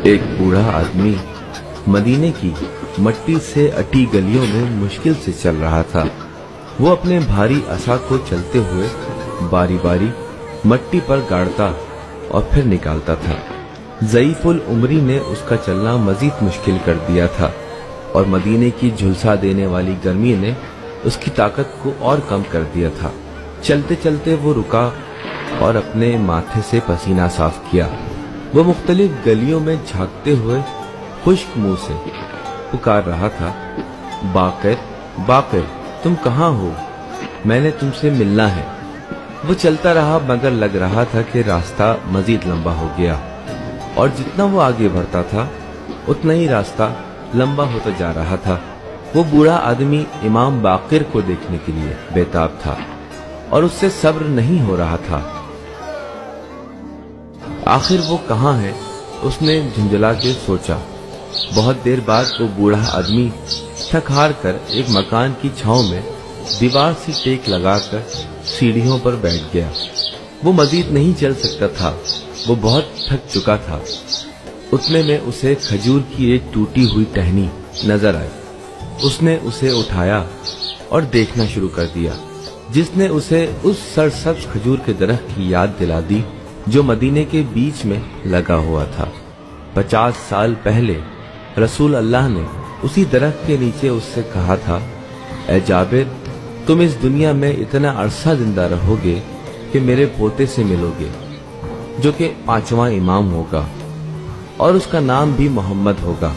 ایک बूढ़ा आदमी मदीने की मट्टी से अटी गलियों में मुश्किल से चल रहा था। वो अपने भारी असा को चलते हुए बारी बारी मट्टी पर गाड़ता और फिर निकालता था। ज़ईफुल उमरी ने उसका चलना मजीद मुश्किल कर दिया था और मदीने की झुलसा देने वाली गर्मी ने उसकी ताकत को और कम कर दिया था। चलते चलते वो रुका और अपने माथे से पसीना साफ किया। वो मुख्तलिफ गलियों में झांकते हुए खुश्क मुंह से पुकार रहा था, बाकिर बाकिर, तुम कहाँ हो? मैंने तुमसे मिलना है। वो चलता रहा मगर लग रहा था कि रास्ता मजीद लंबा हो गया और जितना वो आगे बढ़ता था उतना ही रास्ता लंबा होता जा रहा था। वो बूढ़ा आदमी इमाम बाकिर को देखने के लिए बेताब था और उससे सब्र नहीं हो रहा था। आखिर वो कहाँ है? उसने झुंझला के सोचा। बहुत देर बाद वो बूढ़ा आदमी थक हार कर एक मकान की छांव में दीवार से टेक लगाकर सीढ़ियों पर बैठ गया। वो मजीद नहीं चल सकता था, वो बहुत थक चुका था। उतने में उसे खजूर की एक टूटी हुई टहनी नजर आई। उसने उसे उठाया और देखना शुरू कर दिया, जिसने उसे उस सरसब्ज खजूर के दरख्त की याद दिला दी जो मदीने के बीच में लगा हुआ था। 50 साल पहले रसूल अल्लाह ने उसी दरख्त के नीचे उससे कहा था, ऐ जाबिर, तुम इस दुनिया में इतना अरसा जिंदा रहोगे कि मेरे पोते से मिलोगे जो कि 5वां इमाम होगा और उसका नाम भी मोहम्मद होगा,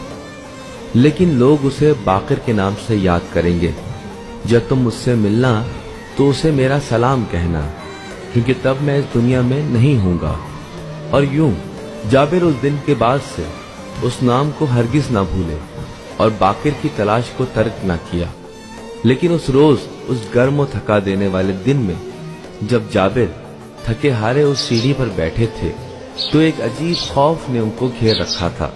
लेकिन लोग उसे बाकिर के नाम से याद करेंगे। जब तुम मुझसे मिलना तो उसे मेरा सलाम कहना, क्योंकि तब मैं इस दुनिया में नहीं हूँगा। और यूं जाबिर उस दिन के बाद से उस नाम को हरगिज ना भूले और बाकिर की तलाश को तर्क ना किया। लेकिन उस रोज, उस गर्म और थका देने वाले दिन में जब जाबिर थके हारे उस सीढ़ी पर बैठे थे तो एक अजीब खौफ ने उनको घेर रखा था।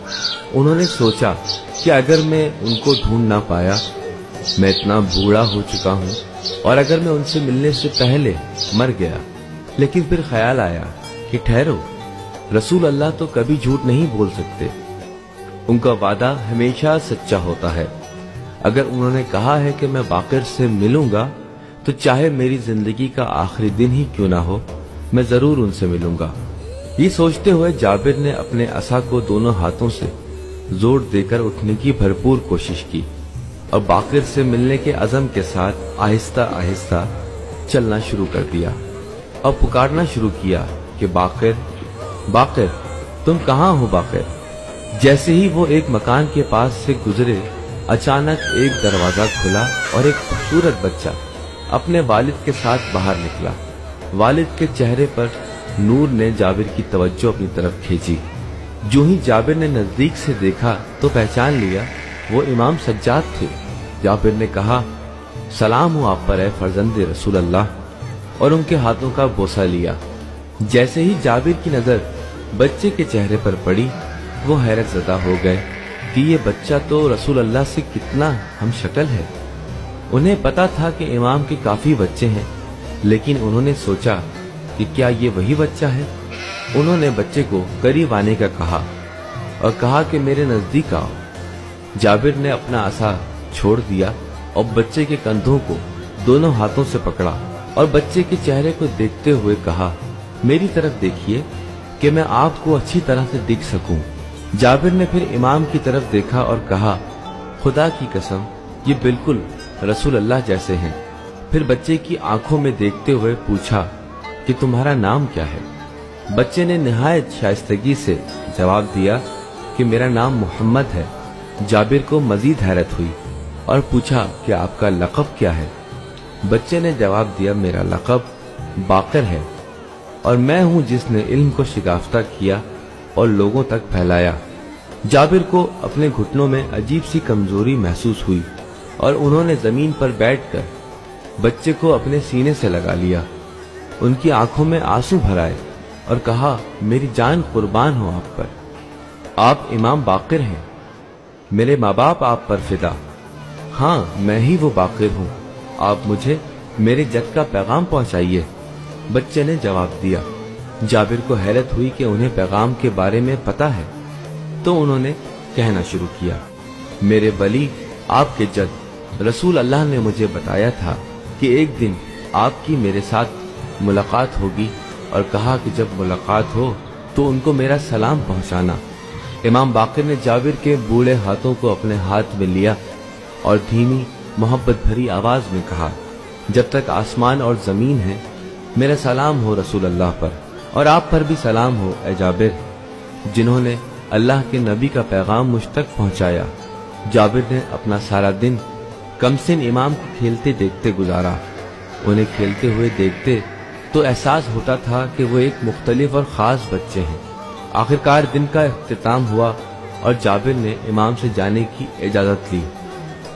उन्होंने सोचा कि अगर मैं उनको ढूंढ ना पाया, मैं इतना बूढ़ा हो चुका हूँ, और अगर मैं उनसे मिलने से पहले मर गया। लेकिन फिर ख्याल आया कि ठहरो, रसूल अल्लाह तो कभी झूठ नहीं बोल सकते। उनका वादा हमेशा सच्चा होता है। अगर उन्होंने कहा है कि मैं बाकिर से मिलूंगा तो चाहे मेरी जिंदगी का आखिरी दिन ही क्यों ना हो, मैं जरूर उनसे मिलूंगा। ये सोचते हुए जाबिर ने अपने असा को दोनों हाथों से जोर देकर उठने की भरपूर कोशिश की और बाकिर से मिलने के अज़म के साथ आहिस्ता आहिस्ता चलना शुरू कर दिया और पुकारना शुरू किया कि बाकिर बाकिर, तुम कहाँ हो बाकिर? जैसे ही वो एक मकान के पास से गुजरे, अचानक एक दरवाजा खुला और एक खूबसूरत बच्चा अपने वालिद के साथ बाहर निकला। वालिद के चेहरे पर नूर ने जाबिर की तवज्जो अपनी तरफ खींची। जो ही जाबिर ने नजदीक से देखा तो पहचान लिया वो इमाम सज्जाद थे। जाबिर ने कहा, सलाम हो आप पर, ए फर्जंद रसूल अल्लाह, और उनके हाथों का बोसा लिया। जैसे ही जाबिर की नजर बच्चे के चेहरे पर पड़ी, वो हैरत ज़दा हो गए कि ये बच्चा तो रसूल अल्लाह से कितना हम शक्ल है। उन्हें पता था कि इमाम के काफी बच्चे हैं, लेकिन उन्होंने सोचा कि क्या ये वही बच्चा है। उन्होंने बच्चे को करीब आने का कहा और कहा कि मेरे नजदीक आओ। जाबिर ने अपना असा छोड़ दिया और बच्चे के कंधों को दोनों हाथों से पकड़ा और बच्चे के चेहरे को देखते हुए कहा, मेरी तरफ देखिए कि मैं आपको अच्छी तरह से दिख सकूं। जाबिर ने फिर इमाम की तरफ देखा और कहा, खुदा की कसम, ये बिल्कुल रसूल अल्लाह जैसे हैं। फिर बच्चे की आंखों में देखते हुए पूछा कि तुम्हारा नाम क्या है? बच्चे ने निहायत शाइस्तगी से जवाब दिया कि मेरा नाम मोहम्मद है। जाबिर को मजीद हैरत हुई और पूछा कि आपका लक़ब क्या है? बच्चे ने जवाब दिया, मेरा लक़ब बाकिर है और मैं हूँ जिसने इल्म को शिकाफ्ता किया और लोगों तक फैलाया। जाबिर को अपने घुटनों में अजीब सी कमजोरी महसूस हुई और उन्होंने जमीन पर बैठकर बच्चे को अपने सीने से लगा लिया। उनकी आंखों में आंसू भर आए और कहा, मेरी जान कुर्बान हो आप पर। आप इमाम बाकिर हैं, मेरे माँ बाप आप पर फिदा। हाँ, मैं ही वो बाकिर हूँ, आप मुझे मेरे जद का पैगाम पहुंचाइए। बच्चे ने जवाब दिया। जाबिर को हैरत हुई कि उन्हें पैगाम के बारे में पता है। تو انہوں نے کہنا شروع کیا، میرے ولی آپ کے جد رسول اللہ نے مجھے بتایا تھا کہ ایک دن آپ کی میرے ساتھ ملاقات ہوگی، اور کہا کہ جب ملاقات ہو تو ان کو میرا سلام پہنچانا۔ امام باقر نے جابر کے بوڑھے ہاتھوں کو اپنے ہاتھ میں لیا اور دھیمی محبت بھری آواز میں کہا، جب تک آسمان اور زمین ہے میرا سلام ہو رسول اللہ پر، اور آپ پر بھی سلام ہو اے جابر، جنہوں نے اللہ کے نبی کا پیغام مجھ تک پہنچایا۔ جابر نے اپنا سارا دن کمسن امام کو کھیلتے دیکھتے گزارا۔ انہیں کھیلتے ہوئے دیکھتے تو احساس ہوتا تھا کہ وہ ایک مختلف اور خاص بچے ہیں۔ آخرکار دن کا اختتام ہوا اور جابر نے امام سے جانے کی اجازت لی۔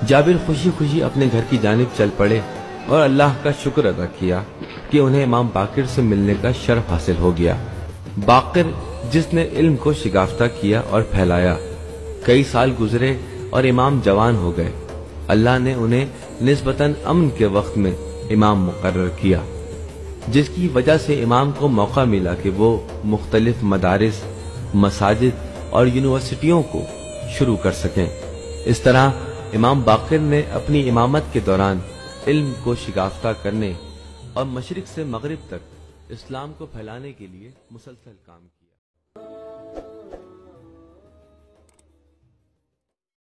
جابر خوشی خوشی اپنے گھر کی جانب چل پڑے اور اللہ کا شکر ادا کیا کہ انہیں امام باقر سے ملنے کا شرف حاصل ہو گیا۔ باقر جس نے علم کو شگافتہ کیا اور پھیلایا، کئی سال گزرے اور امام جوان ہو گئے۔ اللہ نے انہیں نسبتاً امن کے وقت میں امام مقرر کیا، جس کی وجہ سے امام کو موقع ملا کہ وہ مختلف مدارس، مساجد اور یونیورسٹیوں کو شروع کر سکیں۔ اس طرح امام باقر نے اپنی امامت کے دوران علم کو شگافتہ کرنے اور مشرق سے مغرب تک اسلام کو پھیلانے کے لیے مسلسل کام کیا۔